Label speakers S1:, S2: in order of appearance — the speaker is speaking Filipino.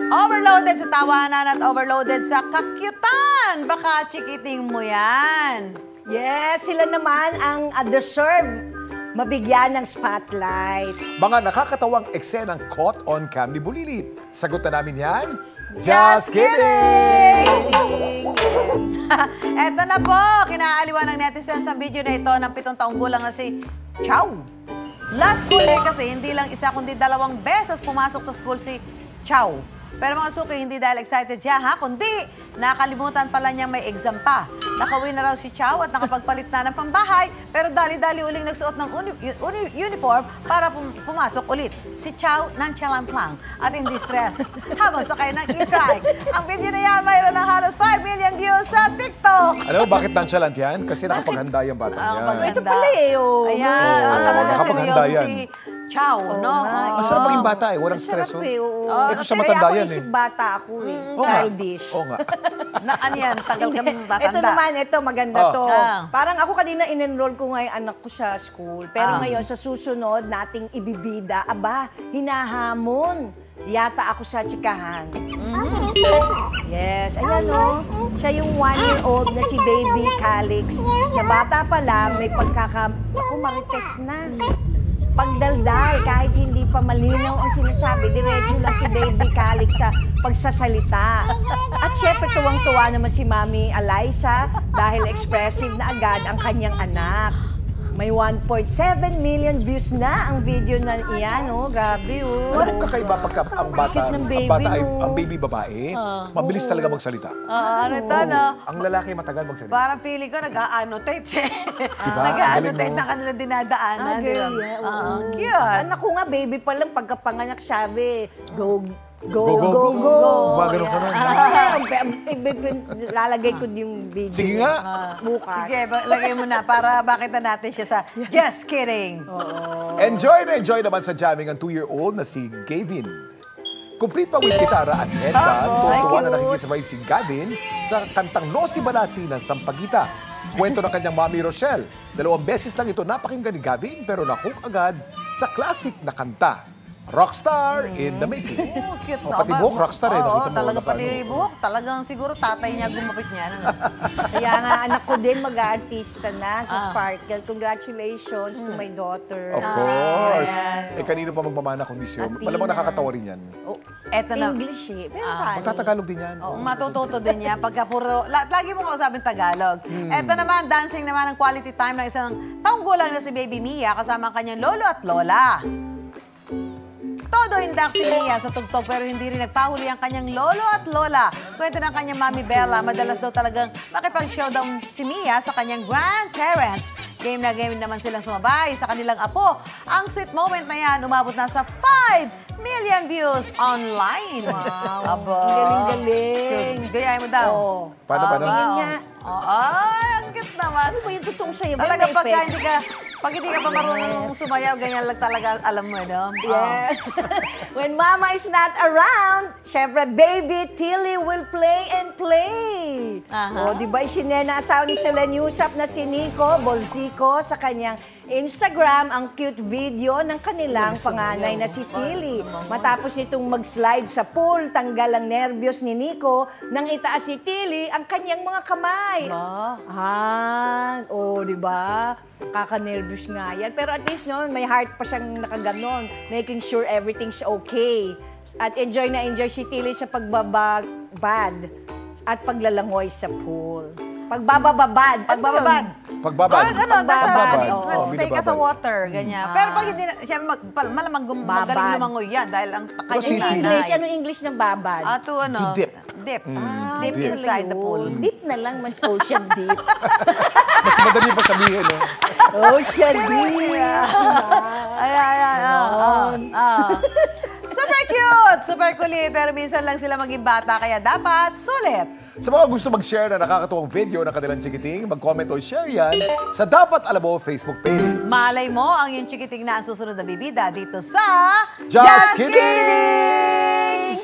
S1: Overloaded sa tawanan at overloaded sa kakyutan. Baka chikiting mo yan.
S2: Yes, sila naman ang deserve mabigyan ng spotlight.
S3: Mga nakakatawang eksenang caught on cam ni Bulilit. Sagot na namin yan. Just kidding!
S1: Eto na po, kinaaliwan ng netizens sa video na ito ng 7 taong gulang na si Chow. Last school day kasi, hindi lang isa kundi 2 beses pumasok sa school si Chow. Pero mga suki, hindi dahil excited siya, kundi nakalimutan pala niya may exam pa. Nakauwi na raw si Chow at nakapagpalit na ng pambahay, pero dali-dali uling nagsuot ng uniform para pumasok ulit. Si Chow nonchalant lang at hindi stress habang sakay ng e-trike. Ang video na yan mayroon ng halos 5 million views sa TikTok.
S3: Alam mo bakit nonchalant yan? Kasi nakapaghanda yung bata niya.
S2: Ito pala
S1: Ayan, talaga
S3: nakapaghanda
S1: seryoso
S3: yan.
S1: si Chow, no?
S3: Masarap maging bata eh, walang stress.
S2: Ito
S3: sa matanda yan
S2: isip bata ako
S3: Oo
S2: childish.
S3: Oo nga.
S1: Ano yan? Tagal kang tatanda.
S2: Ito naman, ito maganda to.
S1: Ah.
S2: Parang ako kanina in-enroll ko nga yung anak ko sa school. Pero ngayon, sa susunod nating ibibida, hinahamon. Yata ako sa tsikahan. Yes, ayan o. Siya yung 1-year-old na si Baby Calix. Na bata pa lang, may Ako, marites na. Pagdaldal, kahit hindi pa malinaw ang sinasabi, diretso lang si Baby Calix sa pagsasalita. At syempre, tuwang-tuwa naman si Mami Eliza dahil expressive na agad ang kanyang anak. May 1.7 million views na ang video na iyan, Grabe,
S3: Alam mo kakaiba pagka ang bata ay ang baby babae, mabilis talaga magsalita.
S1: Ano ito, no?
S3: Ang lalaki matagal magsalita.
S1: Parang feeling ko nag-a-annotate
S3: Diba?
S1: Nag-a-annotate na kanila dinadaanan. Cute.
S2: Anak ko nga, baby pa lang, pagkapanganak sabi, go.
S3: Mga ganun ka na.
S2: Lalagay ko yung video.
S3: Sige nga.
S2: Bukas.
S1: Sige, lagay mo na para makita natin siya sa Just Kidding.
S3: Enjoy na enjoy naman sa jamming ang 2-year-old na si Gavin. Complete pa with gitara at headband. Tuwa na nakikisabay si Gavin sa kantang Nosy Balatsi ng Sampaguita. Kwento ng kanyang mami Rochelle. 2 beses lang ito napakinggan ni Gavin pero nahook agad sa classic na kanta. Rockstar in the making.
S1: Cute
S3: Pati buhok, rockstar eh.
S1: Oo,
S3: Nakita mo
S1: talaga
S3: na
S1: pati buhok. Talagang siguro tatay niya gumapit niya.
S2: Kaya nga, anak ko din mag-aartista na sa Sparkle. Congratulations to my daughter.
S3: Of course. Kanino pa magmamana kundi siya. Malamang nakakatawa rin yan.
S1: Eto na.
S2: English eh. Pero funny.
S3: Magtatagalog din yan.
S1: Matututo din niya pagka puro, lagi mo kausapin Tagalog. Eto naman, dancing naman ang quality time ng isang taong gulang na si Baby Mia kasama ang kanyang lolo at lola. Todo indak si Mia sa tugtog pero hindi rin nagpahuli ang kanyang lolo at lola. Kwento ng kanyang mami Bella, madalas daw talagang makipag-showdown si Mia sa kanyang grandparents. Game na game naman silang sumabay sa kanilang apo. Ang sweet moment na yan, umabot na sa 5 million views online.
S2: Wow.
S1: Aba.
S2: Galing-galing.
S1: Gayahin mo daw.
S3: Paano?
S2: Tingin nga.
S1: Ay, ang cute naman.
S2: Ano ba yung totoong sa'yo?
S1: Talaga pag hindi ka pa marunong sumayaw, ganyan lang talaga alam mo, no?
S2: Yeah. When mama is not around, syempre, baby Tilly will play and play. Di ba isinena asawa ni Selen Yusap na si Nico Bolsico sa kanyang Instagram ang cute video ng kanilang panganay na si Tilly. Matapos nitong mag-slide sa pool, tanggal ang nervyos ni Nico nang itaas ni Tilly ang kanyang mga kamay. Di ba? Kaka-nervous nga yan. Pero at least, may heart pa siyang nakaganon, making sure everything's okay. At enjoy na enjoy si Tilly sa pagbabad at paglalangoy sa pool. Pagbababad.
S1: Stay ka sa water, ganyan. Pero pag hindi na, siya malamang magaling lumangoy yan dahil ang kanyang nanay.
S2: Anong English ng babad?
S3: To dip.
S1: Dip. Dip inside the pool.
S2: Dip na lang, mas ocean deep.
S3: Mas madali pa sabihin, no?
S2: Ocean deep.
S1: Super cute! Super kulit. Pero minsan lang sila maging bata, kaya dapat sulit.
S3: Sa mga gusto mag-share na nakakatuwang video ng kanilang chikiting, mag-comment o share yan sa Dapat Alam Mo Facebook page.
S1: Malay mo ang yung chikiting na ang susunod na bibida dito sa
S3: Just Kidding!